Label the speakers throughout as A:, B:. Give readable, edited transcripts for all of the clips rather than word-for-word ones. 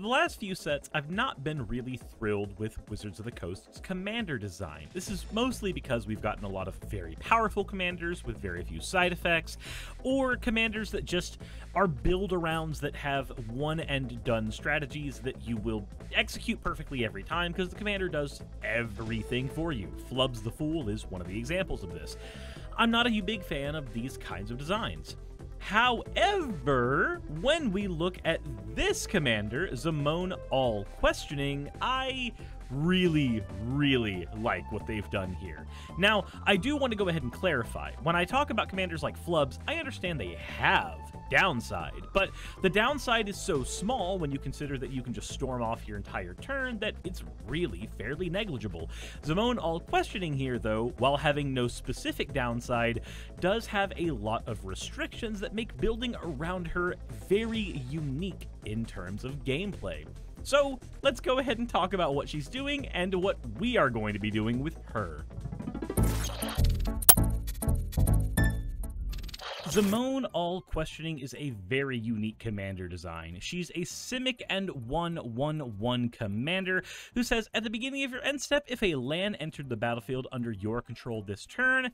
A: the last few sets, I've not been really thrilled with Wizards of the Coast's commander design. This is mostly because we've gotten a lot of very powerful commanders with very few side effects, or commanders that just are build-arounds that have one-and-done strategies that you will execute perfectly every time because the commander does everything for you. Flubs the Fool is one of the examples of this. I'm not a big fan of these kinds of designs. However, when we look at this commander, Zimone All Questioning, I really like what they've done here. Now, I do want to go ahead and clarify. When I talk about commanders like Flubs, I understand they have downside, but the downside is so small when you consider that you can just storm off your entire turn that it's really fairly negligible. Zimone All Questioning here, though, while having no specific downside, does have a lot of restrictions that make building around her very unique in terms of gameplay. So let's go ahead and talk about what she's doing and what we are going to be doing with her. Zimone All Questioning is a very unique commander design. She's a Simic and 1/1/1 commander who says, at the beginning of your end step, if a land entered the battlefield under your control this turn,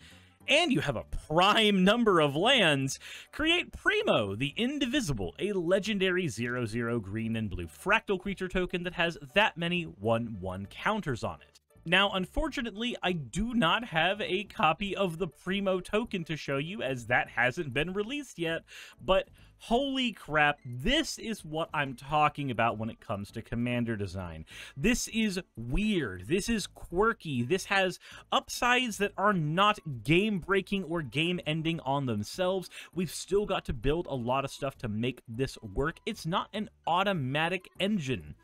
A: and you have a prime number of lands, create Primo, the Indivisible, a legendary 0/0 green and blue fractal creature token that has that many 1/1 counters on it. Now, unfortunately, I do not have a copy of the Primo token to show you, as that hasn't been released yet, but holy crap, this is what I'm talking about when it comes to commander design. This is weird, this is quirky, this has upsides that are not game-breaking or game-ending on themselves. We've still got to build a lot of stuff to make this work. It's not an automatic engine.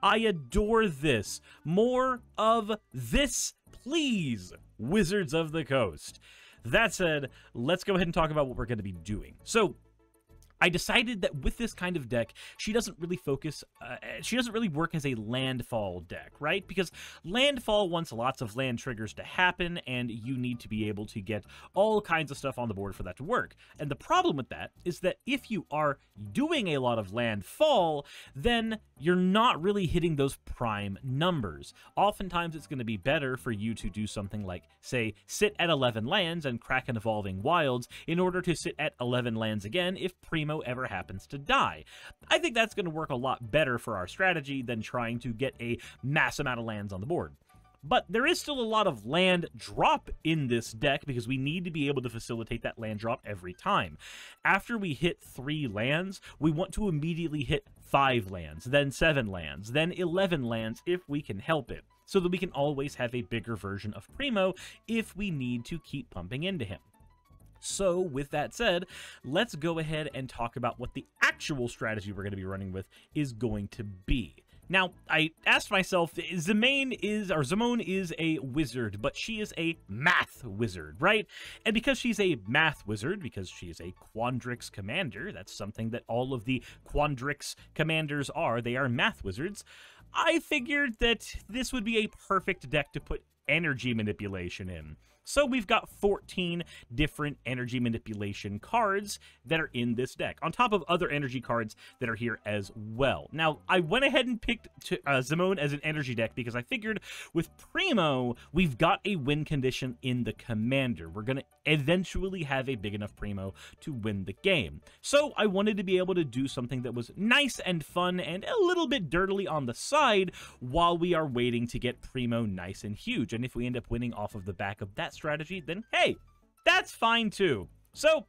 A: I adore this. More of this, please, Wizards of the Coast. That said, let's go ahead and talk about what we're going to be doing. So, I decided that with this kind of deck, she doesn't really work as a landfall deck, right? Because landfall wants lots of land triggers to happen, and you need to be able to get all kinds of stuff on the board for that to work. And the problem with that is that if you are doing a lot of landfall, then you're not really hitting those prime numbers. Oftentimes, it's going to be better for you to do something like, say, sit at 11 lands and crack an Evolving Wilds in order to sit at 11 lands again if Primo ever happens to die. I think that's going to work a lot better for our strategy than trying to get a mass amount of lands on the board. But there is still a lot of land drop in this deck because we need to be able to facilitate that land drop every time. After we hit 3 lands, we want to immediately hit 5 lands, then 7 lands, then 11 lands if we can help it, so that we can always have a bigger version of Primo if we need to keep pumping into him. So, with that said, let's go ahead and talk about what the actual strategy we're going to be running with is going to be. Now, I asked myself, Zimone is a wizard, but she is a math wizard, right? And because she's a math wizard, because she is a Quandrix commander, that's something that all of the Quandrix commanders are, they are math wizards, I figured that this would be a perfect deck to put energy manipulation in. So we've got 14 different energy manipulation cards that are in this deck, on top of other energy cards that are here as well. Now, I went ahead and picked Zimone as an energy deck because I figured with Primo, we've got a win condition in the commander. We're going to eventually have a big enough Primo to win the game. So I wanted to be able to do something that was nice and fun and a little bit dirtily on the side while we are waiting to get Primo nice and huge. And if we end up winning off of the back of that strategy, then hey, that's fine too. So,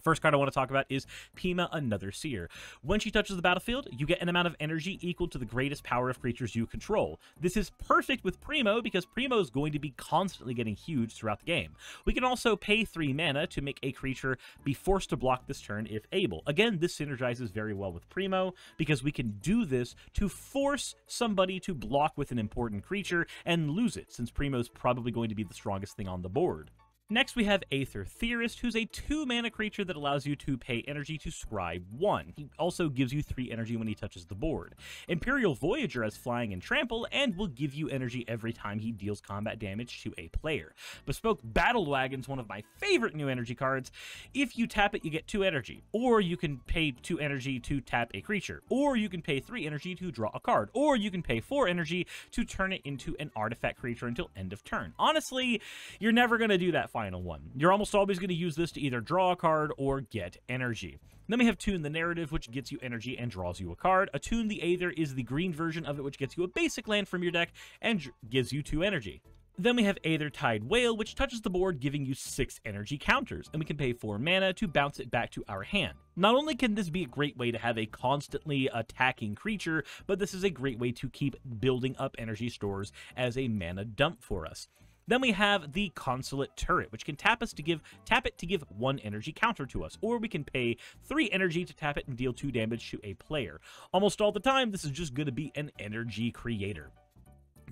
A: first card I want to talk about is Pima, Another Seer. When she touches the battlefield, you get an amount of energy equal to the greatest power of creatures you control. This is perfect with Primo because Primo is going to be constantly getting huge throughout the game. We can also pay 3 mana to make a creature be forced to block this turn if able. Again, this synergizes very well with Primo because we can do this to force somebody to block with an important creature and lose it, since Primo is probably going to be the strongest thing on the board. Next, we have Aether Theorist, who's a 2-mana creature that allows you to pay energy to scry 1. He also gives you 3 energy when he touches the board. Imperial Voyager has flying and trample, and will give you energy every time he deals combat damage to a player. Bespoke Battle Wagon's one of my favorite new energy cards. If you tap it, you get 2 energy, or you can pay 2 energy to tap a creature, or you can pay 3 energy to draw a card, or you can pay 4 energy to turn it into an artifact creature until end of turn. Honestly, you're never going to do that final one. You're almost always going to use this to either draw a card or get energy. Then we have Tune the Narrative, which gets you energy and draws you a card. Attune the Aether is the green version of it, which gets you a basic land from your deck and gives you 2 energy. Then we have Aether Tide Whale, which touches the board, giving you 6 energy counters, and we can pay 4 mana to bounce it back to our hand. Not only can this be a great way to have a constantly attacking creature, but this is a great way to keep building up energy stores as a mana dump for us. Then we have the Consulate Turret, which can tap it to give 1 energy counter to us, or we can pay 3 energy to tap it and deal 2 damage to a player. Almost all the time, this is just going to be an energy creator.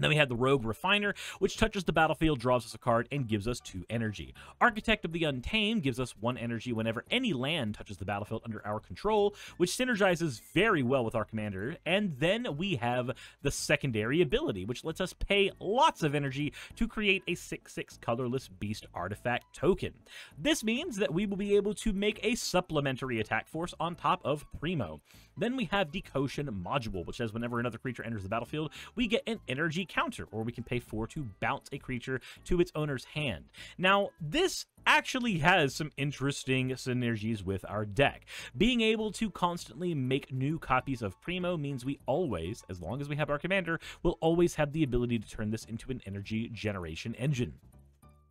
A: Then we have the Rogue Refiner, which touches the battlefield, draws us a card, and gives us 2 energy. Architect of the Untamed gives us 1 energy whenever any land touches the battlefield under our control, which synergizes very well with our commander. And then we have the Secondary Ability, which lets us pay lots of energy to create a 6/6 colorless beast artifact token. This means that we will be able to make a supplementary attack force on top of Primo. Then we have Decotion Module, which says whenever another creature enters the battlefield, we get an energy counter, or we can pay 4 to bounce a creature to its owner's hand. Now, this actually has some interesting synergies with our deck. Being able to constantly make new copies of Primo means we always, as long as we have our commander, will always have the ability to turn this into an energy generation engine.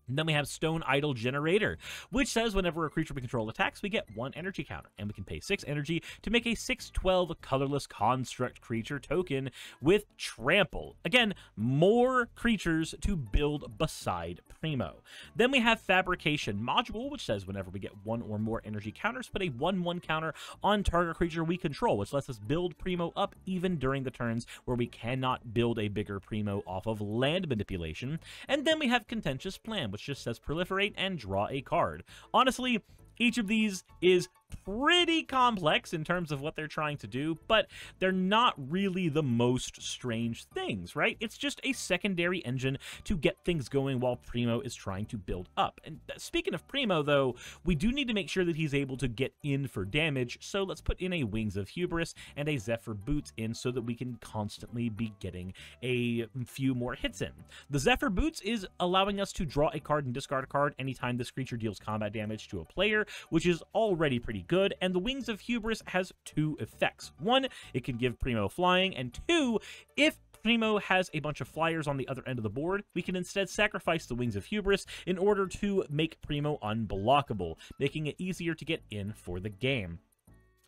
A: And then we have Stone Idol Generator, which says whenever a creature we control attacks, we get 1 energy counter, and we can pay 6 energy to make a 6/12 colorless construct creature token with Trample. Again, more creatures to build beside Primo. Then we have Fabrication Module, which says whenever we get 1 or more energy counters, put a 1/1 counter on target creature we control, which lets us build Primo up even during the turns where we cannot build a bigger Primo off of land manipulation. And then we have Contentious Plan, which just says proliferate and draw a card. Honestly, each of these is pretty complex in terms of what they're trying to do, but they're not really the most strange things, right? It's just a secondary engine to get things going while Primo is trying to build up. And speaking of Primo, though, we do need to make sure that he's able to get in for damage, so let's put in a Wings of Hubris and a Zephyr Boots in so that we can constantly be getting a few more hits in. The Zephyr Boots is allowing us to draw a card and discard a card anytime this creature deals combat damage to a player, which is already pretty good, and the Wings of Hubris has 2 effects. 1, it can give Primo flying, and 2, if Primo has a bunch of flyers on the other end of the board, we can instead sacrifice the Wings of Hubris in order to make Primo unblockable, making it easier to get in for the game.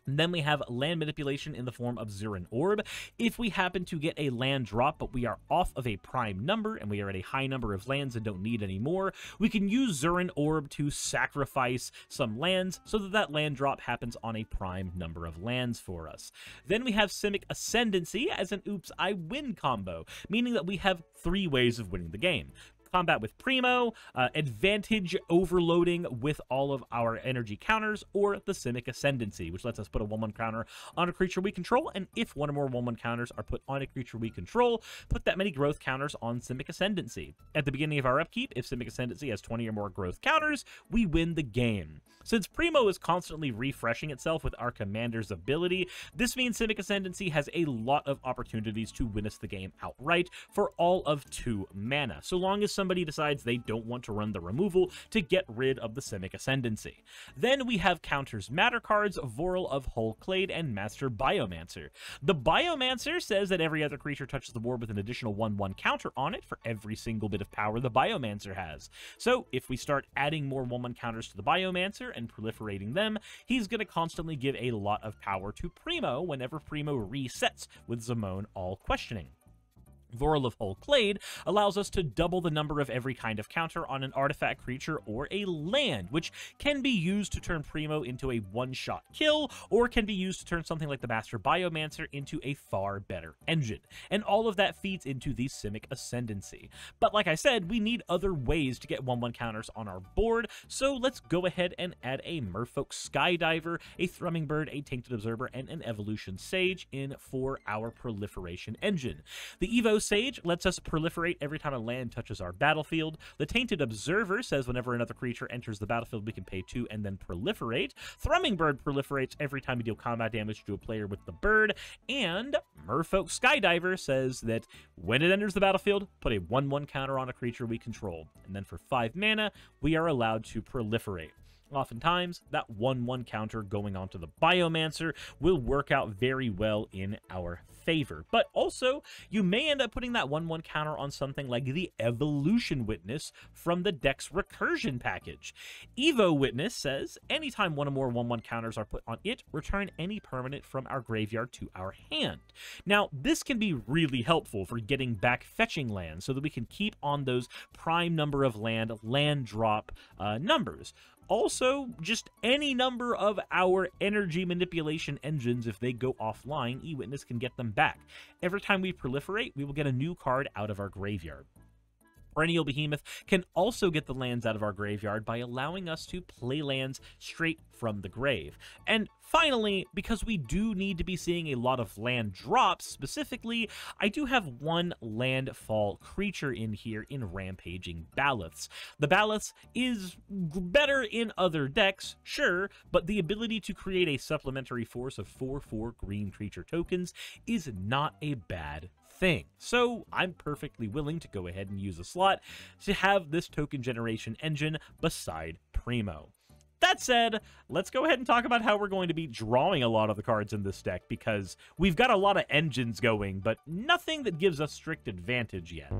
A: And then we have land manipulation in the form of Zurin Orb. If we happen to get a land drop, but we are off of a prime number, and we are at a high number of lands and don't need any more, we can use Zurin Orb to sacrifice some lands so that that land drop happens on a prime number of lands for us. Then we have Simic Ascendancy as an Oops, I Win combo, meaning that we have 3 ways of winning the game. Combat with Primo, advantage overloading with all of our energy counters, or the Simic Ascendancy, which lets us put a 1/1 counter on a creature we control, and if 1 or more 1/1 counters are put on a creature we control, put that many growth counters on Simic Ascendancy. At the beginning of our upkeep, if Simic Ascendancy has 20 or more growth counters, we win the game. Since Primo is constantly refreshing itself with our commander's ability, this means Simic Ascendancy has a lot of opportunities to win us the game outright for all of 2 mana, so long as somebody decides they don't want to run the removal to get rid of the Simic Ascendancy. Then we have counters matter cards, Voral of Hullclade, and Master Biomancer. The Biomancer says that every other creature touches the board with an additional 1/1 counter on it for every single bit of power the Biomancer has. So if we start adding more 1/1 counters to the Biomancer and proliferating them, he's going to constantly give a lot of power to Primo whenever Primo resets with Zimone all questioning. Vorl of Hull Clade allows us to double the number of every kind of counter on an artifact creature or a land, which can be used to turn Primo into a one-shot kill, or can be used to turn something like the Master Biomancer into a far better engine. And all of that feeds into the Simic Ascendancy. But like I said, we need other ways to get 1/1 counters on our board, so let's go ahead and add a Merfolk Skydiver, a Thrumming Bird, a Tainted Observer, and an Evolution Sage in for our proliferation engine. The Evo Sage lets us proliferate every time a land touches our battlefield. The Tainted Observer says whenever another creature enters the battlefield, we can pay 2 and then proliferate. Thrumming Bird proliferates every time we deal combat damage to a player with the bird. And Merfolk Skydiver says that when it enters the battlefield, put a 1/1 counter on a creature we control. And then for 5 mana, we are allowed to proliferate. Oftentimes, that 1/1 counter going onto the Biomancer will work out very well in our favor. But also, you may end up putting that 1/1 counter on something like the Evolution Witness from the deck's Recursion package. Evo Witness says, anytime one or more 1/1 counters are put on it, return any permanent from our graveyard to our hand. Now, this can be really helpful for getting back fetching lands so that we can keep on those prime number of land drop numbers. Also, just any number of our energy manipulation engines, if they go offline, E-Witness can get them back. Every time we proliferate, we will get a new card out of our graveyard. Perennial Behemoth can also get the lands out of our graveyard by allowing us to play lands straight from the grave. And finally, because we do need to be seeing a lot of land drops, specifically, I do have one landfall creature in here in Rampaging Baloths. The Baloths is better in other decks, sure, but the ability to create a supplementary force of 4/4 green creature tokens is not a bad thing. So I'm perfectly willing to go ahead and use a slot to have this token generation engine beside Primo. That said, let's go ahead and talk about how we're going to be drawing a lot of the cards in this deck, because we've got a lot of engines going, but nothing that gives us strict advantage yet.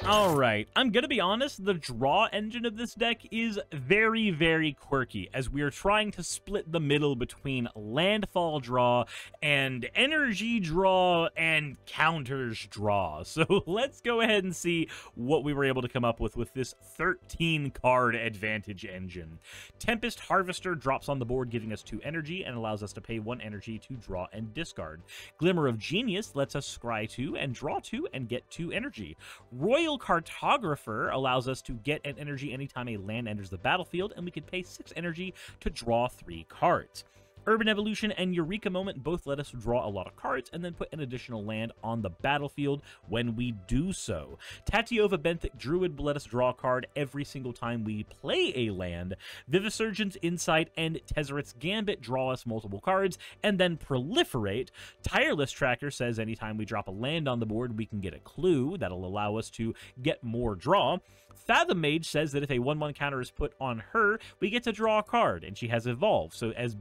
A: Alright, I'm gonna be honest, the draw engine of this deck is very, very quirky, as we are trying to split the middle between landfall draw and energy draw and counters draw. So let's go ahead and see what we were able to come up with this 13-card advantage engine. Tempest Harvester drops on the board, giving us 2 energy and allows us to pay 1 energy to draw and discard. Glimmer of Genius lets us scry 2 and draw 2 and get 2 energy. Royal Cartographer allows us to get an energy anytime a land enters the battlefield, and we can pay 6 energy to draw 3 cards. Urban Evolution and Eureka Moment both let us draw a lot of cards and then put an additional land on the battlefield when we do so. Tatiova Benthic Druid will let us draw a card every single time we play a land. Vivisurgent's Insight and Tezzeret's Gambit draw us multiple cards and then proliferate. Tireless Tracker says anytime we drop a land on the board, we can get a clue that'll allow us to get more draw. Fathom Mage says that if a 1/1 counter is put on her, we get to draw a card, and she has Evolve, so as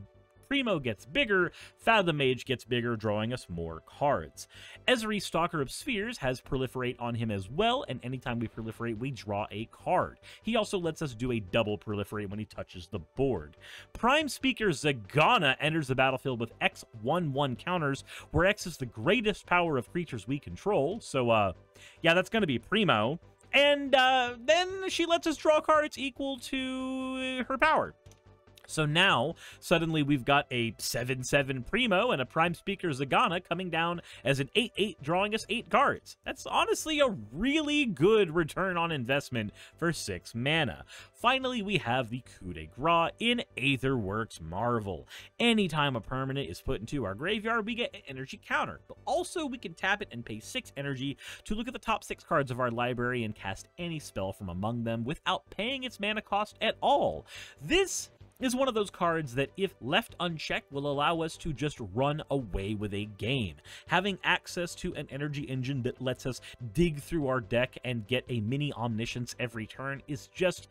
A: Primo gets bigger, Fathom Mage gets bigger, drawing us more cards. Ezri, Stalker of Spheres, has Proliferate on him as well, and anytime we proliferate, we draw a card. He also lets us do a double proliferate when he touches the board. Prime Speaker Zagana enters the battlefield with X 1/1 counters, where X is the greatest power of creatures we control, so, yeah, that's gonna be Primo. And, then she lets us draw cards equal to her power. So now, suddenly we've got a 7/7 Primo and a Prime Speaker Zagana coming down as an 8/8, drawing us 8 cards. That's honestly a really good return on investment for 6 mana. Finally, we have the coup de grace in Aetherworks Marvel. Anytime a permanent is put into our graveyard, we get an energy counter. But also, we can tap it and pay 6 energy to look at the top 6 cards of our library and cast any spell from among them without paying its mana cost at all. This is one of those cards that, if left unchecked, will allow us to just run away with a game. Having access to an energy engine that lets us dig through our deck and get a mini Omniscience every turn is just,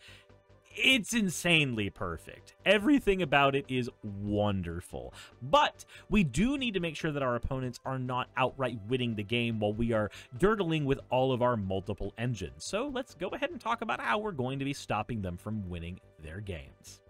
A: it's insanely perfect. Everything about it is wonderful. But we do need to make sure that our opponents are not outright winning the game while we are dirtling with all of our multiple engines. So let's go ahead and talk about how we're going to be stopping them from winning their games.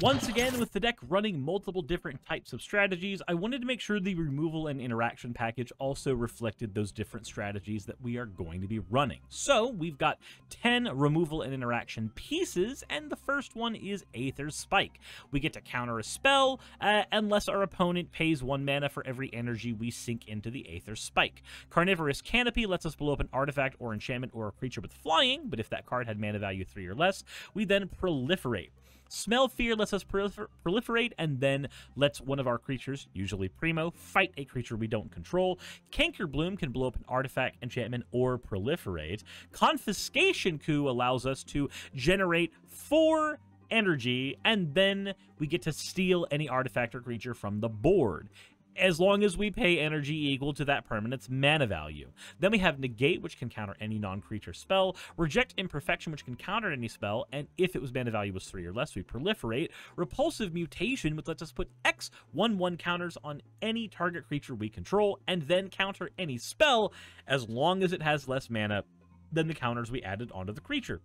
A: Once again, with the deck running multiple different types of strategies, I wanted to make sure the removal and interaction package also reflected those different strategies that we are going to be running. So we've got 10 removal and interaction pieces, and the first one is Aether's Spike. We get to counter a spell unless our opponent pays 1 mana for every energy we sink into the Aether's Spike. Carnivorous Canopy lets us blow up an artifact or enchantment or a creature with flying, but if that card had mana value 3 or less, we then proliferate. Smell Fear lets us proliferate and then lets one of our creatures, usually Primo, fight a creature we don't control. Canker Bloom can blow up an artifact, enchantment, or proliferate. Confiscation Coup allows us to generate 4 energy, and then we get to steal any artifact or creature from the board, as long as we pay energy equal to that permanent's mana value. Then we have Negate, which can counter any non-creature spell. Reject Imperfection, which can counter any spell, and if it was mana value was 3 or less, we proliferate. Repulsive Mutation, which lets us put X 1/1 counters on any target creature we control, and then counter any spell, as long as it has less mana than the counters we added onto the creature.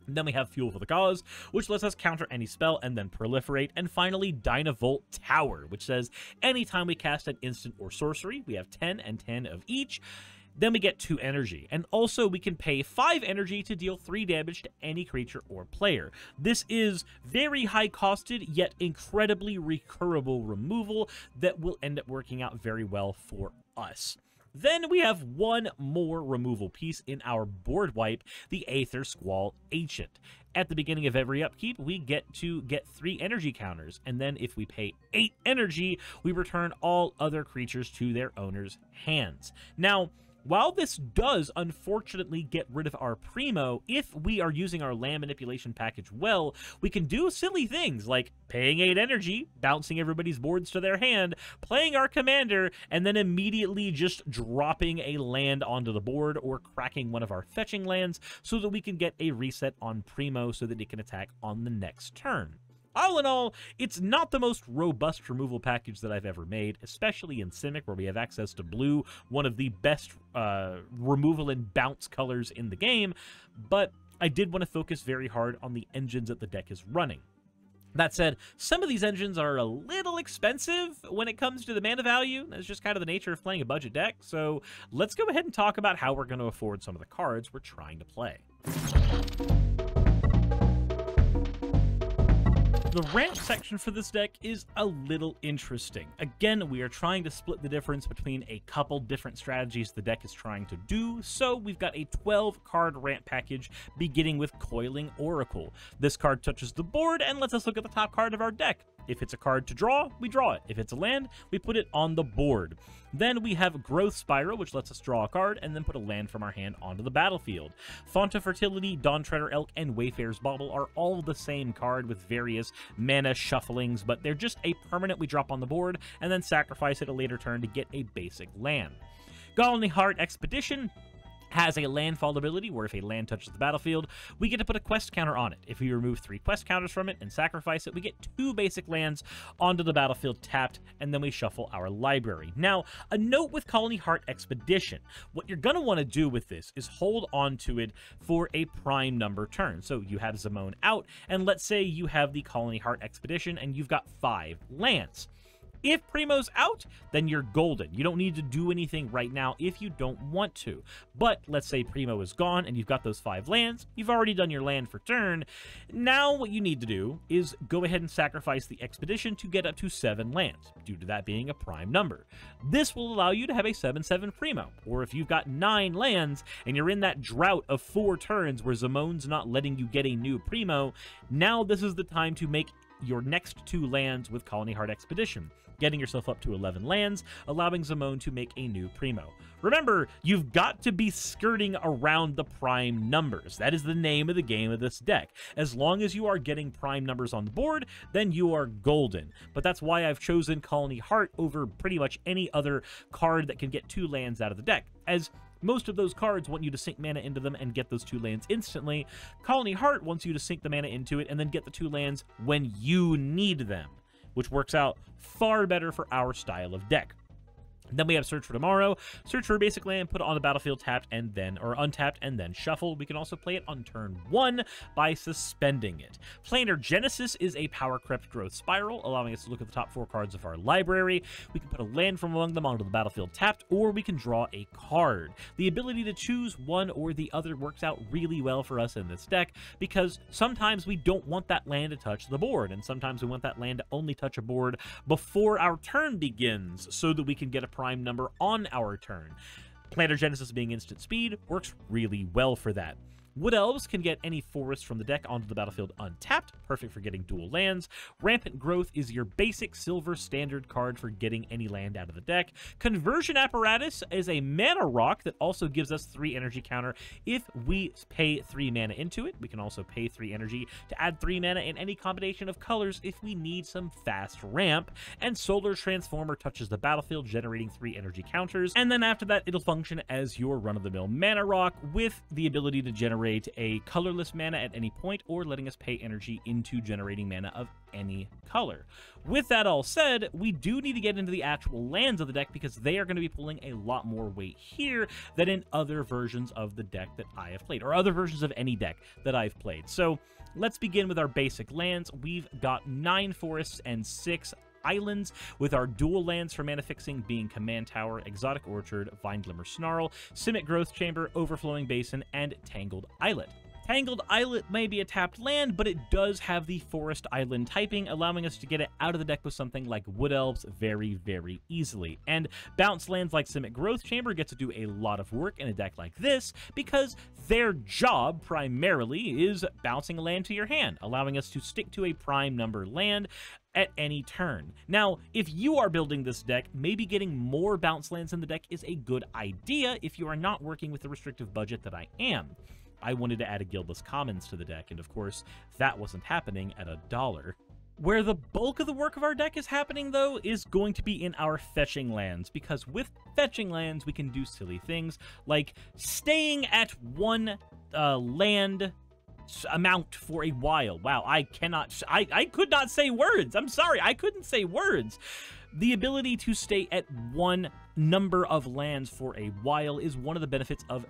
A: And then we have Fuel for the Cause, which lets us counter any spell and then proliferate. And finally, Dynavolt Tower, which says anytime we cast an instant or sorcery, we have 10 and 10 of each. Then we get 2 energy, and also we can pay 5 energy to deal 3 damage to any creature or player. This is very high-costed, yet incredibly recurable removal that will end up working out very well for us. Then we have one more removal piece in our board wipe, the Aether Squall Ancient. At the beginning of every upkeep, we get 3 energy counters, and then if we pay 8 energy, we return all other creatures to their owner's hands. Now, while this does unfortunately get rid of our Primo, if we are using our land manipulation package well, we can do silly things like paying 8 energy, bouncing everybody's boards to their hand, playing our commander, and then immediately just dropping a land onto the board or cracking one of our fetching lands so that we can get a reset on Primo so that it can attack on the next turn. All in all, it's not the most robust removal package that I've ever made, especially in Simic, where we have access to blue, one of the best removal and bounce colors in the game, but I did want to focus very hard on the engines that the deck is running. That said, some of these engines are a little expensive when it comes to the mana value. That's just kind of the nature of playing a budget deck, so let's go ahead and talk about how we're going to afford some of the cards we're trying to play. The ranch section for this deck is a little interesting. Again, we are trying to split the difference between a couple different strategies the deck is trying to do, so we've got a 12-card ramp package beginning with Coiling Oracle. This card touches the board and lets us look at the top card of our deck. If it's a card to draw, we draw it. If it's a land, we put it on the board. Then we have Growth Spiral, which lets us draw a card and then put a land from our hand onto the battlefield. Font of Fertility, Dawn Treader Elk, and Wayfarer's Bauble are all the same card with various mana shufflings, but they're just a permanent we drop on the board and then sacrifice at a later turn to get a basic land. Gallenly Heart Expedition has a landfall ability where if a land touches the battlefield, we get to put a quest counter on it. If we remove 3 quest counters from it and sacrifice it, we get 2 basic lands onto the battlefield tapped, and then we shuffle our library. Now, a note with Colony Heart Expedition. What you're going to want to do with this is hold on to it for a prime number turn. So you have Zimone out, and let's say you have the Colony Heart Expedition, and you've got 5 lands. If Primo's out, then you're golden. You don't need to do anything right now if you don't want to. But let's say Primo is gone and you've got those 5 lands. You've already done your land for turn. Now what you need to do is go ahead and sacrifice the Expedition to get up to 7 lands, due to that being a prime number. This will allow you to have a 7/7 Primo. Or if you've got 9 lands and you're in that drought of 4 turns where Zimone's not letting you get a new Primo, now this is the time to make your next 2 lands with Colony Heart Expedition, getting yourself up to 11 lands, allowing Zimone to make a new Primo. Remember, you've got to be skirting around the prime numbers. That is the name of the game of this deck. As long as you are getting prime numbers on the board, then you are golden. But that's why I've chosen Colony Heart over pretty much any other card that can get 2 lands out of the deck, as most of those cards want you to sink mana into them and get those 2 lands instantly. Colony Heart wants you to sink the mana into it and then get the 2 lands when you need them, which works out far better for our style of deck. Then we have Search for Tomorrow. Search for a basic land, put it on the battlefield tapped and then, or untapped and then shuffle. We can also play it on turn 1 by suspending it. Planar Genesis is a power crept growth spiral, allowing us to look at the top 4 cards of our library. We can put a land from among them onto the battlefield tapped, or we can draw a card. The ability to choose one or the other works out really well for us in this deck, because sometimes we don't want that land to touch the board, and sometimes we want that land to only touch a board before our turn begins, so that we can get a prime number on our turn. Planar Genesis being instant speed works really well for that. Wood Elves can get any forest from the deck onto the battlefield untapped, perfect for getting dual lands. Rampant Growth is your basic silver standard card for getting any land out of the deck. Conversion Apparatus is a mana rock that also gives us 3 energy counter if we pay 3 mana into it. We can also pay 3 energy to add 3 mana in any combination of colors if we need some fast ramp. And Solar Transformer touches the battlefield, generating 3 energy counters. And then after that, it'll function as your run-of-the-mill mana rock with the ability to generate a colorless mana at any point, or letting us pay energy into generating mana of any color. With that all said, we do need to get into the actual lands of the deck, because they are going to be pulling a lot more weight here than in other versions of the deck that I have played, or other versions of any deck that I've played. So let's begin with our basic lands. We've got 9 forests and 6 islands, with our dual lands for mana fixing being Command Tower, Exotic Orchard, Vine Glimmer Snarl, Simic Growth Chamber, Overflowing Basin, and Tangled Islet. Tangled Islet may be a tapped land, but it does have the Forest Island typing, allowing us to get it out of the deck with something like Wood Elves very, very easily. And bounce lands like Simic Growth Chamber get to do a lot of work in a deck like this, because their job primarily is bouncing a land to your hand, allowing us to stick to a prime number land at any turn. Now, if you are building this deck, maybe getting more bounce lands in the deck is a good idea if you are not working with the restrictive budget that I am. I wanted to add a Guildless Commons to the deck, and of course, that wasn't happening at $1. Where the bulk of the work of our deck is happening, though, is going to be in our fetching lands, because with fetching lands, we can do silly things like staying at 1 land amount for a while. Wow, I could not say words. I'm sorry, I couldn't say words. The ability to stay at 1 number of lands for a while is one of the benefits of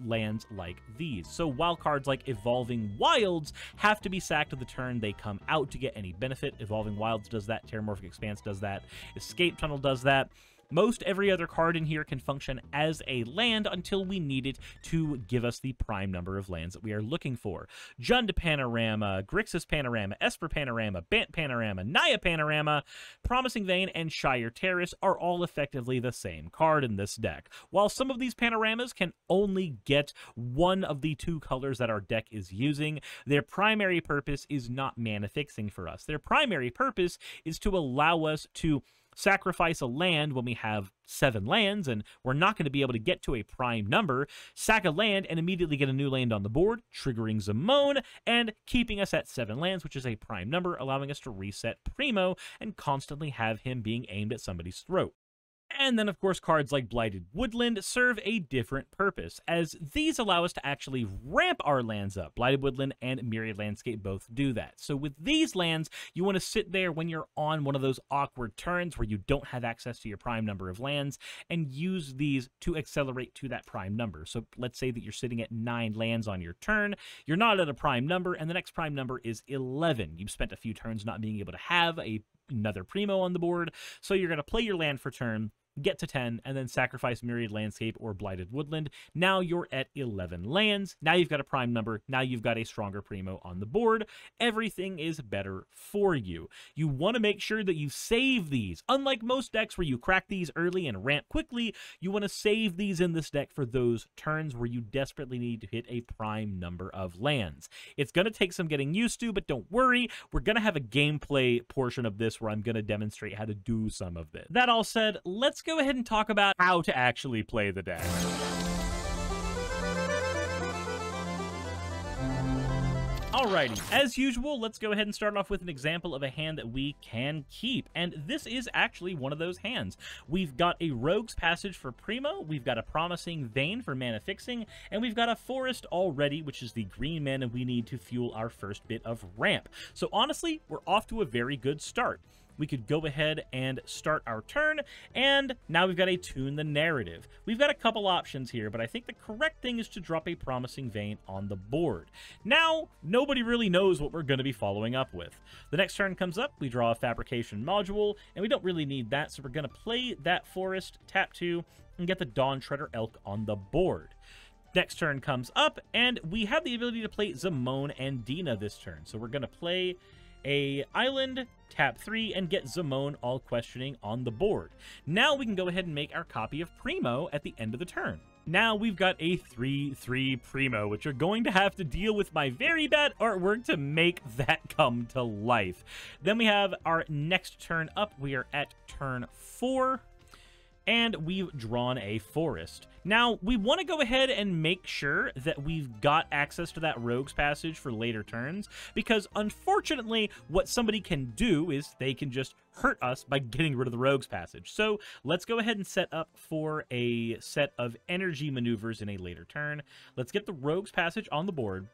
A: lands like these. So while cards like Evolving Wilds have to be sacked to the turn they come out to get any benefit, Evolving Wilds does that, Terramorphic Expanse does that, Escape Tunnel does that. Most every other card in here can function as a land until we need it to give us the prime number of lands that we are looking for. Jund Panorama, Grixis Panorama, Esper Panorama, Bant Panorama, Naya Panorama, Promising Vein, and Shire Terrace are all effectively the same card in this deck. While some of these panoramas can only get one of the 2 colors that our deck is using, their primary purpose is not mana fixing for us. Their primary purpose is to allow us to sacrifice a land when we have 7 lands, and we're not going to be able to get to a prime number, sack a land, and immediately get a new land on the board, triggering Zimone, and keeping us at 7 lands, which is a prime number, allowing us to reset Primo and constantly have him being aimed at somebody's throat. And then, of course, cards like Blighted Woodland serve a different purpose, as these allow us to actually ramp our lands up. Blighted Woodland and Myriad Landscape both do that. So with these lands, you want to sit there when you're on one of those awkward turns where you don't have access to your prime number of lands, and use these to accelerate to that prime number. So let's say that you're sitting at 9 lands on your turn, you're not at a prime number, and the next prime number is 11. You've spent a few turns not being able to have another Primo on the board, so you're going to play your land for turn, get to 10, and then sacrifice Myriad Landscape or Blighted Woodland. Now you're at 11 lands. Now you've got a prime number. Now you've got a stronger Primo on the board. Everything is better for you. You want to make sure that you save these. Unlike most decks where you crack these early and ramp quickly, you want to save these in this deck for those turns where you desperately need to hit a prime number of lands. It's going to take some getting used to, but don't worry. We're going to have a gameplay portion of this where I'm going to demonstrate how to do some of this. That all said, let's go ahead and talk about how to actually play the deck. Alrighty, as usual, let's go ahead and start off with an example of a hand that we can keep, and this is actually one of those hands. We've got a Rogue's Passage for Primo, we've got a Promising Vein for mana fixing, and we've got a Forest already, which is the green mana we need to fuel our first bit of ramp. So honestly, we're off to a very good start. we could go ahead and start our turn, and now we've got to tune the narrative. We've got a couple options here, but I think the correct thing is to drop a Promising Vein on the board. Now, nobody really knows what we're going to be following up with. The next turn comes up, we draw a Fabrication Module, and we don't really need that, so we're going to play that Forest, tap 2, and get the Dawn Treader Elk on the board. Next turn comes up, and we have the ability to play Zimone and Dina this turn. So we're going to play a island, tap 3, and get Zimone all questioning on the board. Now we can go ahead and make our copy of Primo at the end of the turn. Now we've got a 3/3 Primo, which are going to have to deal with my very bad artwork to make that come to life. Then we have our next turn up. We are at turn 4. And we've drawn a forest. Now, we want to go ahead and make sure that we've got access to that Rogue's Passage for later turns, because unfortunately, what somebody can do is they can just hurt us by getting rid of the Rogue's Passage. So let's go ahead and set up for a set of energy maneuvers in a later turn. Let's get the Rogue's Passage on the board,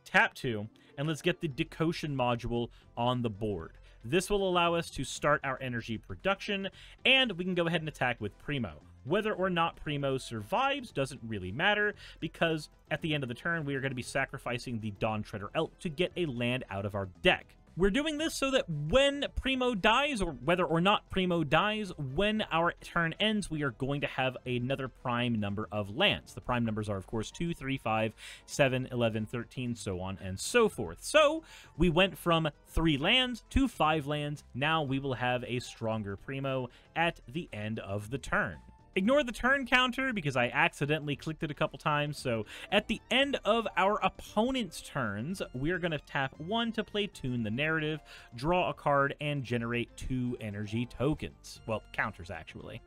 A: tap 2, and let's get the Decotion module on the board. This will allow us to start our energy production, and we can go ahead and attack with Primo. Whether or not Primo survives doesn't really matter, because at the end of the turn, we are going to be sacrificing the Dawn Treader Elk to get a land out of our deck. We're doing this so that when Primo dies, or whether or not Primo dies, when our turn ends, we are going to have another prime number of lands. The prime numbers are, of course, 2, 3, 5, 7, 11, 13, so on and so forth. So we went from 3 lands to 5 lands. Now we will have a stronger Primo at the end of the turn. Ignore the turn counter because I accidentally clicked it a couple times. So at the end of our opponent's turns, we're going to tap 1 to play Tune the Narrative, draw a card, and generate 2 energy tokens. Well, counters, actually.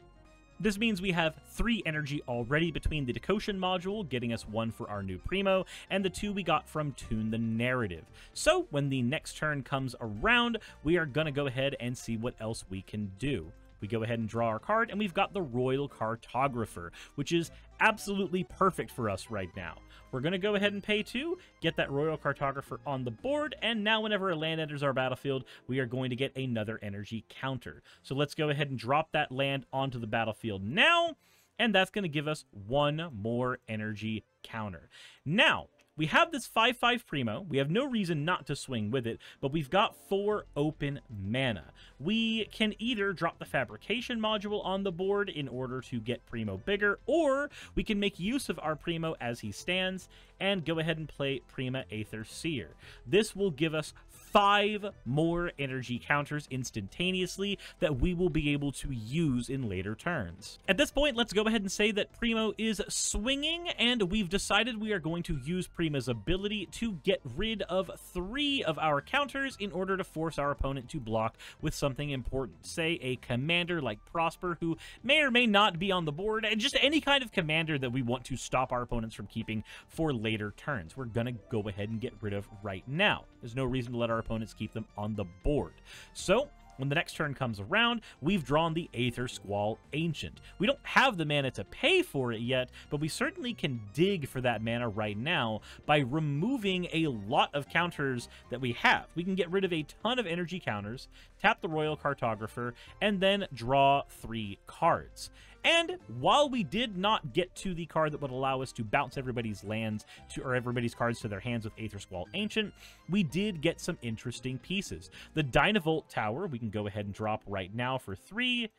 A: This means we have 3 energy already between the Decotion module, getting us 1 for our new Primo, and the 2 we got from Tune the Narrative. So when the next turn comes around, we are going to go ahead and see what else we can do. We go ahead and draw our card, and we've got the Royal Cartographer, which is absolutely perfect for us right now. We're going to go ahead and pay 2, get that Royal Cartographer on the board, and now whenever a land enters our battlefield, we are going to get another energy counter. So let's go ahead and drop that land onto the battlefield now, and that's going to give us 1 more energy counter. Now, we have this 5/5 Primo. We have no reason not to swing with it, but we've got 4 open mana. We can either drop the Fabrication module on the board in order to get Primo bigger, or we can make use of our Primo as he stands and go ahead and play Prima Aether Seer. This will give us 5 more energy counters instantaneously that we will be able to use in later turns. At this point, let's go ahead and say that Primo is swinging, and we've decided we are going to use Prima's ability to get rid of 3 of our counters in order to force our opponent to block with something important. Say a commander like Prosper, who may or may not be on the board, and just any kind of commander that we want to stop our opponents from keeping for later turns. We're going to go ahead and get rid of right now. There's no reason to let our opponents keep them on the board. So when the next turn comes around, we've drawn the Aether Squall Ancient. We don't have the mana to pay for it yet, but we certainly can dig for that mana right now by removing a lot of counters that we have. We can get rid of a ton of energy counters, tap the Royal Cartographer, and then draw 3 cards. And while we did not get to the card that would allow us to bounce everybody's lands or everybody's cards to their hands with Aether Squall Ancient, we did get some interesting pieces. The Dynavolt Tower, we can go ahead and drop right now for 3.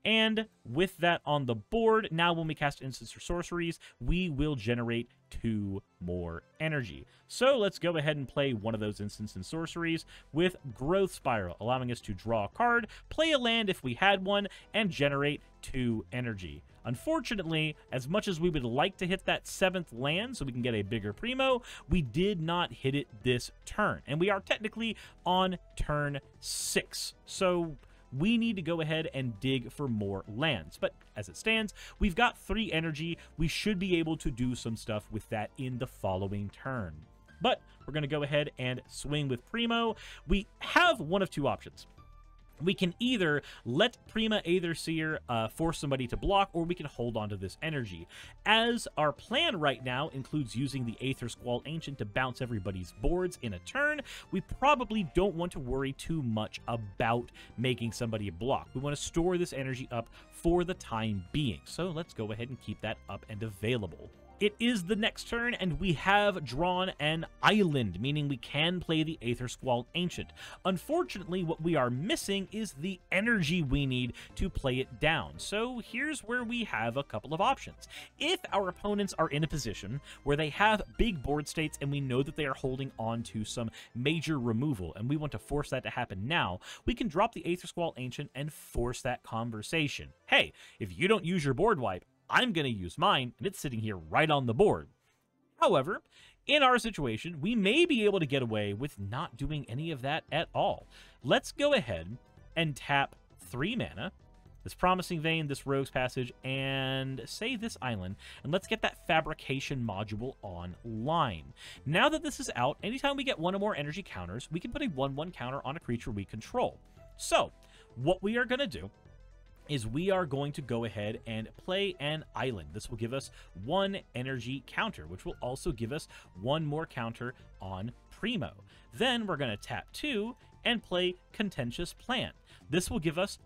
A: And with that on the board, now when we cast instants or sorceries, we will generate 2 more energy. So let's go ahead and play one of those instants and sorceries with Growth Spiral, allowing us to draw a card, play a land if we had one, and generate 2 energy. Unfortunately, as much as we would like to hit that 7th land so we can get a bigger Primo, we did not hit it this turn. And we are technically on turn 6. So we need to go ahead and dig for more lands. But as it stands, we've got 3 energy. We should be able to do some stuff with that in the following turn. But we're going to go ahead and swing with Primo. We have one of 2 options. we can either let Prima Aetherseer force somebody to block, or we can hold on to this energy. As our plan right now includes using the Aether Squall Ancient to bounce everybody's boards in a turn, we probably don't want to worry too much about making somebody block. We want to store this energy up for the time being, so let's go ahead and keep that up and available. It is the next turn, and we have drawn an island, meaning we can play the Aether Squall Ancient. Unfortunately, what we are missing is the energy we need to play it down. So here's where we have a couple of options. If our opponents are in a position where they have big board states and we know that they are holding on to some major removal, and we want to force that to happen now, we can drop the Aether Squall Ancient and force that conversation. Hey, if you don't use your board wipe, I'm going to use mine, and it's sitting here right on the board. However, in our situation, we may be able to get away with not doing any of that at all. Let's go ahead and tap 3 mana, this Promising Vein, this Rogue's Passage, and say this island, and let's get that Fabrication module online. Now that this is out, anytime we get 1 or more energy counters, we can put a 1/1 counter on a creature we control. So, what we are going to do is we are going to go ahead and play an island. This will give us 1 energy counter, which will also give us 1 more counter on Primo. Then we're going to tap 2 and play Contentious Plan. This will give us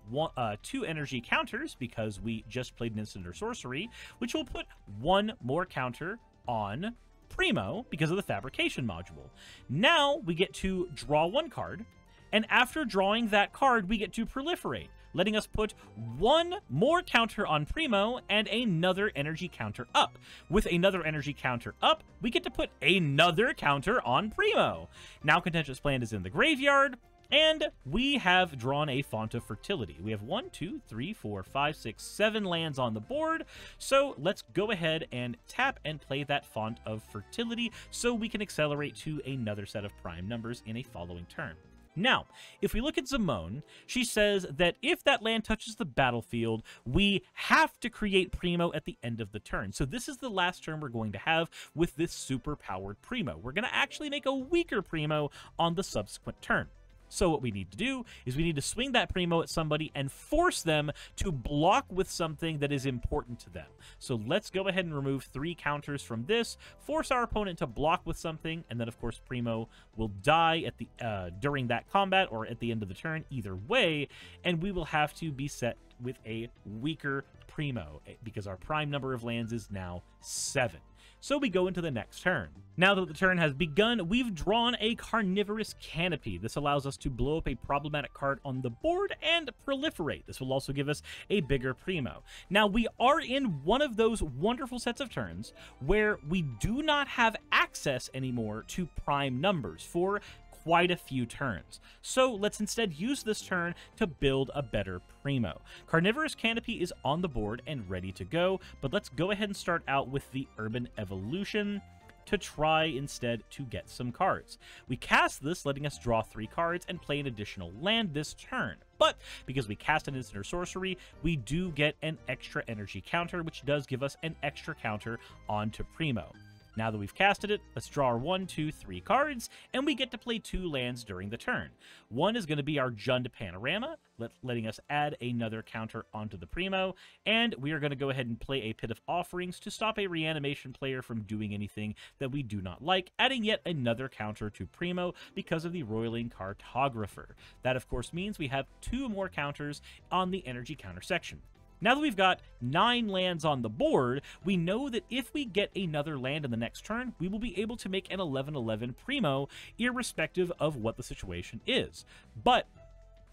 A: 2 energy counters because we just played an instant or sorcery, which will put 1 more counter on Primo because of the Fabrication module. Now we get to draw 1 card, and after drawing that card, we get to proliferate, letting us put 1 more counter on Primo and another energy counter up. With another energy counter up, we get to put another counter on Primo. Now Contentious Plan is in the graveyard, and we have drawn a Font of Fertility. We have 1, 2, 3, 4, 5, 6, 7 lands on the board, so let's go ahead and tap and play that Font of Fertility so we can accelerate to another set of prime numbers in a following turn. Now, if we look at Zimone, she says that if that land touches the battlefield, we have to create Primo at the end of the turn. So this is the last turn we're going to have with this super-powered Primo. We're going to actually make a weaker Primo on the subsequent turn. So what we need to do is we need to swing that Primo at somebody and force them to block with something that is important to them. So let's go ahead and remove 3 counters from this, force our opponent to block with something, and then of course Primo will die at the during that combat or at the end of the turn, either way, and we will have to be set with a weaker Primo because our prime number of lands is now 7. So we go into the next turn. Now that the turn has begun, we've drawn a Carnivorous Canopy. This allows us to blow up a problematic card on the board and proliferate. This will also give us a bigger Primo. Now, we are in one of those wonderful sets of turns where we do not have access anymore to prime numbers for quite a few turns. So let's instead use this turn to build a better Primo. Carnivorous Canopy is on the board and ready to go, but let's go ahead and start out with the Urban Evolution to try instead to get some cards. We cast this, letting us draw 3 cards and play an additional land this turn. But because we cast an instant or sorcery, we do get an extra energy counter, which does give us an extra counter onto Primo. Now that we've casted it, let's draw our 1, 2, 3 cards, and we get to play 2 lands during the turn. One is going to be our Jund Panorama, letting us add another counter onto the Primo, and we are going to go ahead and play a Pit of Offerings to stop a reanimation player from doing anything that we do not like, adding yet another counter to Primo because of the Roiling Cartographer. That, of course, means we have 2 more counters on the energy counter section. Now that we've got 9 lands on the board, we know that if we get another land in the next turn, we will be able to make an 11/11 Primo, irrespective of what the situation is. But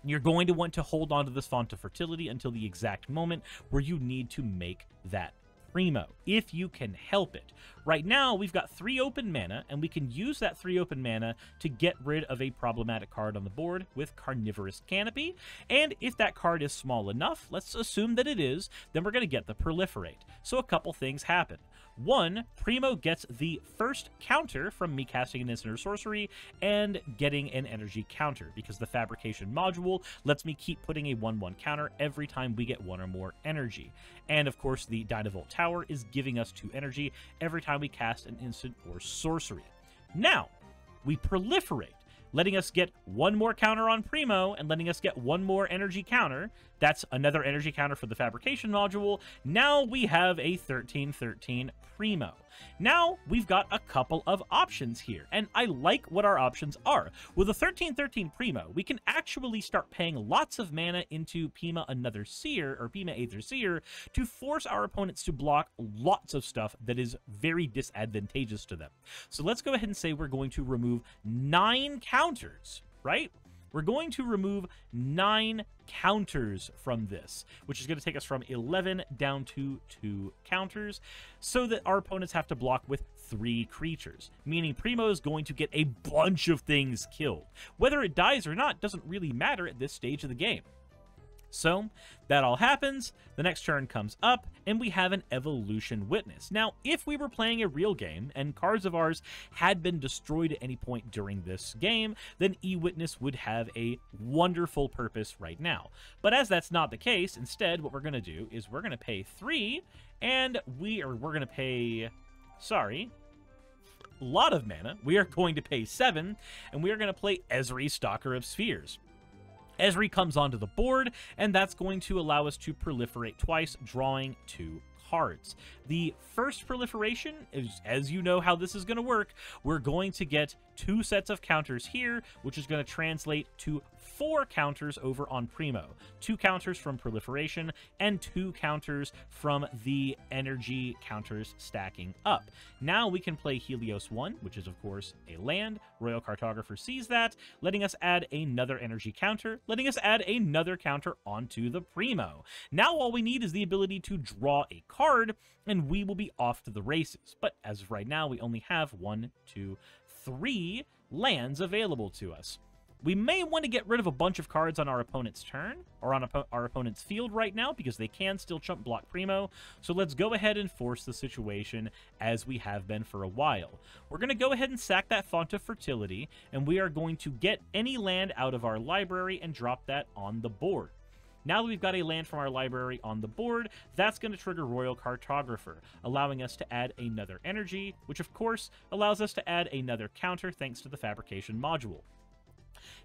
A: you're going to want to hold on to this Font of Fertility until the exact moment where you need to make that Primo, if you can help it. Right now, we've got 3 open mana, and we can use that 3 open mana to get rid of a problematic card on the board with Carnivorous Canopy, and if that card is small enough, let's assume that it is, then we're going to get the Proliferate. So a couple things happen. 1, Primo gets the first counter from me casting an instant or sorcery and getting an energy counter, because the Fabrication module lets me keep putting a 1/1 counter every time we get 1 or more energy. And of course, the Dynavolt Tower is giving us 2 energy every time we cast an instant or sorcery. Now, we proliferate, letting us get one more counter on Primo and letting us get one more energy counter. That's another energy counter for the fabrication module. Now we have a 13-13 Primo. Now we've got a couple of options here, and I like what our options are. With a 13-13 Primo, we can actually start paying lots of mana into Pima Another Seer, or Pima Aether Seer, to force our opponents to block lots of stuff that is very disadvantageous to them. So let's go ahead and say we're going to remove 9 counters, right? We're going to remove 9 counters from this, which is going to take us from 11 down to 2 counters, so that our opponents have to block with 3 creatures, meaning Primo is going to get a bunch of things killed. Whether it dies or not doesn't really matter at this stage of the game. So that all happens, the next turn comes up, and we have an Evolution Witness. Now, if we were playing a real game, and cards of ours had been destroyed at any point during this game, then E-Witness would have a wonderful purpose right now. But as that's not the case, instead, what we're going to do is we're going to pay 3, and we're going to pay, a lot of mana. We are going to pay 7, and we are going to play Ezri, Stalker of Spheres. Ezri comes onto the board, and that's going to allow us to proliferate twice, drawing 2 cards. The first proliferation is, as you know how this is going to work, we're going to get 2 sets of counters here, which is going to translate to 4 counters over on Primo. 2 counters from proliferation and 2 counters from the energy counters stacking up. Now we can play Helios 1, which is of course a land. Royal Cartographer sees that, letting us add another energy counter, letting us add another counter onto the Primo. Now all we need is the ability to draw a card, and we will be off to the races. But as of right now, we only have 1, 2, 3 lands available to us. We may want to get rid of a bunch of cards on our opponent's turn, or on our opponent's field right now, because they can still chump block Primo. So let's go ahead and force the situation as we have been for a while. We're going to go ahead and sack that Font of Fertility, and we are going to get any land out of our library and drop that on the board. Now that we've got a land from our library on the board, that's going to trigger Royal Cartographer, allowing us to add another energy, which of course allows us to add another counter thanks to the fabrication module.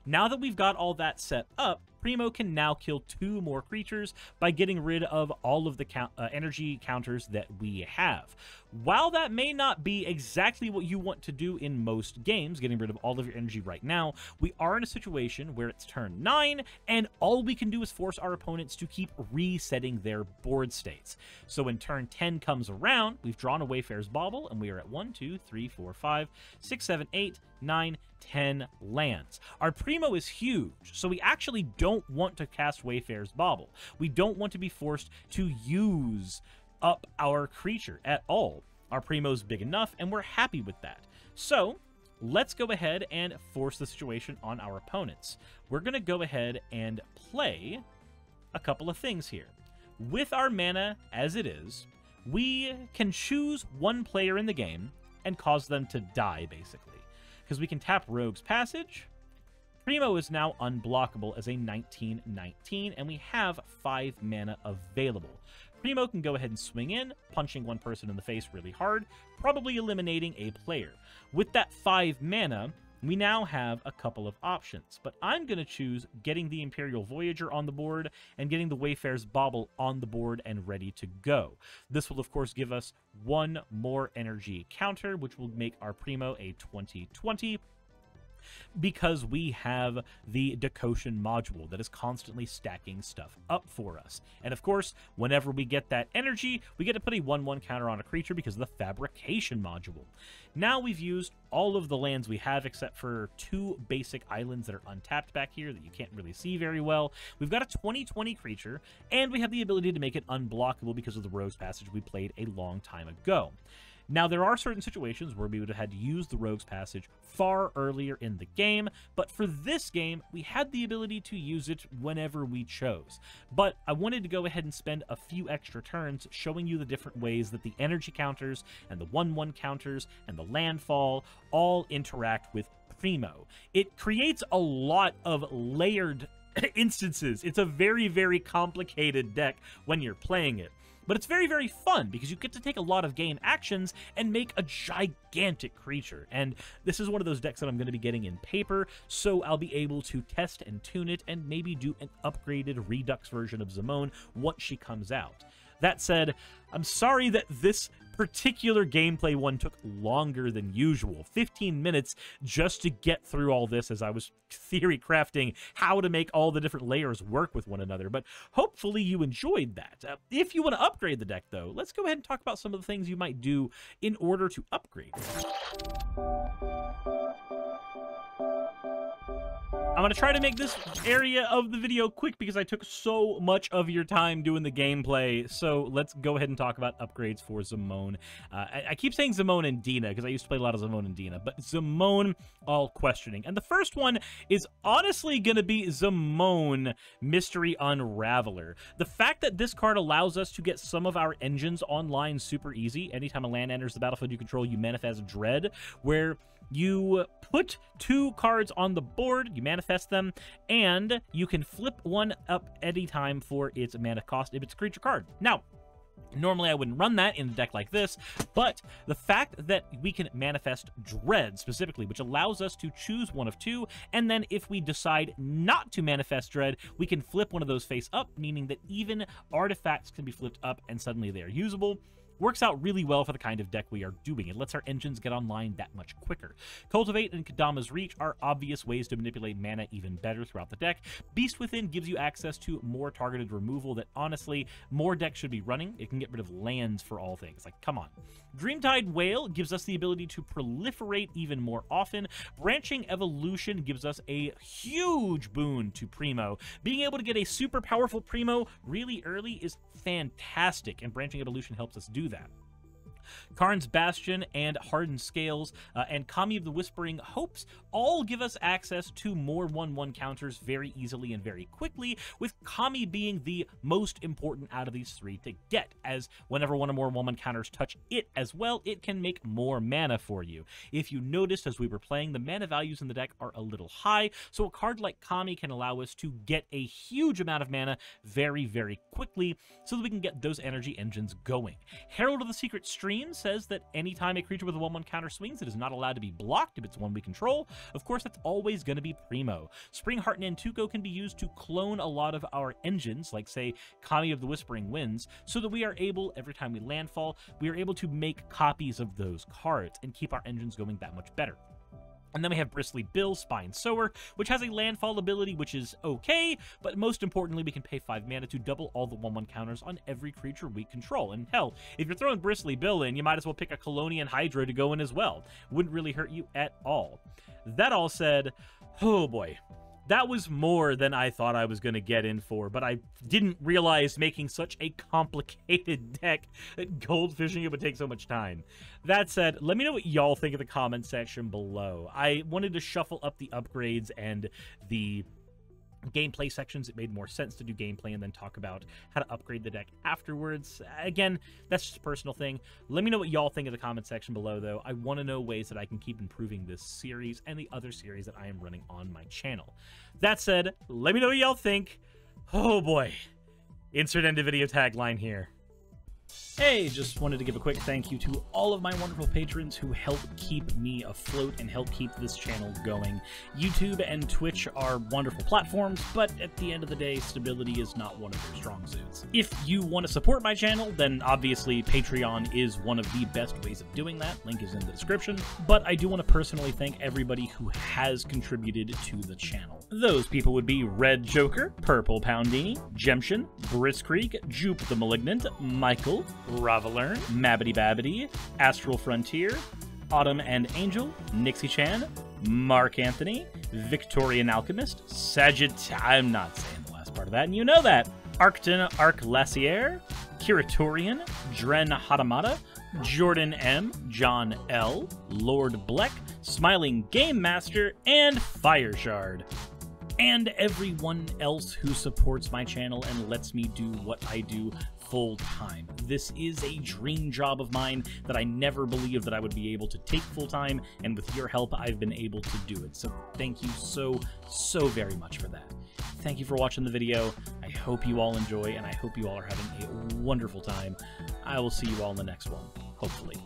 A: Now that we've got all that set up, Primo can now kill 2 more creatures by getting rid of all of the energy counters that we have. While that may not be exactly what you want to do in most games, getting rid of all of your energy right now, we are in a situation where it's turn 9, and all we can do is force our opponents to keep resetting their board states. So when turn 10 comes around, we've drawn a Wayfarer's Bauble, and we are at 1, 2, 3, 4, 5, 6, 7, 8, 9, 10 lands. Our Primo is huge, so we actually don't want to cast Wayfarer's Bauble. We don't want to be forced to use up our creature at all. Our Primo's big enough, and we're happy with that. So let's go ahead and force the situation on our opponents. We're going to go ahead and play a couple of things here. With our mana as it is, we can choose one player in the game and cause them to die, basically. Because we can tap Rogue's Passage. Primo is now unblockable as a 19/19, and we have 5 mana available. Primo can go ahead and swing in, punching one person in the face really hard, probably eliminating a player. With that 5 mana, we now have a couple of options, but I'm going to choose getting the Imperial Voyager on the board and getting the Wayfarer's Bauble on the board and ready to go. This will, of course, give us 1 more energy counter, which will make our Primo a 20/20, because we have the Decotion module that is constantly stacking stuff up for us. And of course, whenever we get that energy, we get to put a 1/1 counter on a creature because of the Fabrication module. Now we've used all of the lands we have except for 2 basic islands that are untapped back here that you can't really see very well. We've got a 20/20 creature, and we have the ability to make it unblockable because of the Rogue's Passage we played a long time ago. Now, there are certain situations where we would have had to use the Rogue's Passage far earlier in the game, but for this game, we had the ability to use it whenever we chose. But I wanted to go ahead and spend a few extra turns showing you the different ways that the energy counters and the 1/1 counters and the landfall all interact with Primo. It creates a lot of layered instances. It's a very, very complicated deck when you're playing it. But it's very, very fun because you get to take a lot of game actions and make a gigantic creature. And this is one of those decks that I'm going to be getting in paper, so I'll be able to test and tune it and maybe do an upgraded Redux version of Zimone once she comes out. That said, I'm sorry that this particular gameplay one took longer than usual. 15 minutes just to get through all this as I was theory crafting how to make all the different layers work with one another, but hopefully you enjoyed that. If you want to upgrade the deck, though, let's go ahead and talk about some of the things you might do in order to upgrade it. I'm going to try to make this area of the video quick because I took so much of your time doing the gameplay, so let's go ahead and talk about upgrades for Zimone. I keep saying Zimone and Dina because I used to play a lot of Zimone and Dina, but Zimone, all questioning. And the first one is honestly going to be Zimone Mystery Unraveler. The fact that this card allows us to get some of our engines online super easy. Anytime a land enters the battlefield you control, you manifest Dread, where you put 2 cards on the board, you manifest them, and you can flip one up any time for its mana cost if it's a creature card. Now, normally I wouldn't run that in a deck like this, but the fact that we can manifest Dread specifically, which allows us to choose one of 2, and then if we decide not to manifest Dread, we can flip one of those face up, meaning that even artifacts can be flipped up and suddenly they are usable. Works out really well for the kind of deck we are doing. It lets our engines get online that much quicker. Cultivate and Kadama's Reach are obvious ways to manipulate mana even better throughout the deck. Beast Within gives you access to more targeted removal that, honestly, more decks should be running. It can get rid of lands for all things. Like, come on. Dreamtide Whale gives us the ability to proliferate even more often. Branching Evolution gives us a huge boon to Primo. Being able to get a super powerful Primo really early is fantastic, and Branching Evolution helps us do that. Karn's Bastion and Hardened Scales and Kami of the Whispering Hopes all give us access to more 1/1 counters very easily and very quickly, with Kami being the most important out of these 3 to get, as whenever one or more 1/1 counters touch it as well, it can make more mana for you. If you noticed as we were playing, the mana values in the deck are a little high, so a card like Kami can allow us to get a huge amount of mana very, very quickly so that we can get those energy engines going. Herald of the Secret Stream says that anytime a creature with a 1/1 counter swings, it is not allowed to be blocked if it's one we control. Of course, that's always going to be Primo. Spring Heart and Nantuko can be used to clone a lot of our engines, like, say, Kami of the Whispering Winds, so that we are able, every time we landfall, we are able to make copies of those cards and keep our engines going that much better. And then we have Bristly Bill, Spine Sower, which has a landfall ability, which is okay, but most importantly, we can pay 5 mana to double all the 1/1 counters on every creature we control. And hell, if you're throwing Bristly Bill in, you might as well pick a Colonian Hydra to go in as well. Wouldn't really hurt you at all. That all said, oh boy. That was more than I thought I was going to get in for, but I didn't realize making such a complicated deck that goldfishing it would take so much time. That said, let me know what y'all think in the comment section below. I wanted to shuffle up the upgrades and the gameplay sections. It made more sense to do gameplay and then talk about how to upgrade the deck afterwards. Again, that's just a personal thing. Let me know what y'all think in the comment section below, though. I want to know ways that I can keep improving this series and the other series that I am running on my channel. That said, let me know what y'all think. Oh boy. Insert end of video tagline here. Hey, just wanted to give a quick thank you to all of my wonderful patrons who help keep me afloat and help keep this channel going. YouTube and Twitch are wonderful platforms, but at the end of the day, stability is not one of their strong suits. If you want to support my channel, then obviously Patreon is one of the best ways of doing that. Link is in the description. But I do want to personally thank everybody who has contributed to the channel. Those people would be Red Joker, Purple Poundini, Jemshin, Briskreek, Jupe the Malignant, Michael, Ravelern, Mabbity Babbity, Astral Frontier, Autumn and Angel, Nixie Chan, Mark Anthony, Victorian Alchemist, I'm not saying the last part of that, and you know that, Arcton Arclacier, Kiratorian, Dren Hadamata, Jordan M, John L, Lord Bleck, Smiling Game Master, and Fireshard. And everyone else who supports my channel and lets me do what I do full-time. This is a dream job of mine that I never believed that I would be able to take full-time, and with your help, I've been able to do it. So thank you so very much for that. Thank you for watching the video. I I hope you all enjoy, and I hope you all are having a wonderful time. I will see you all in the next one, hopefully.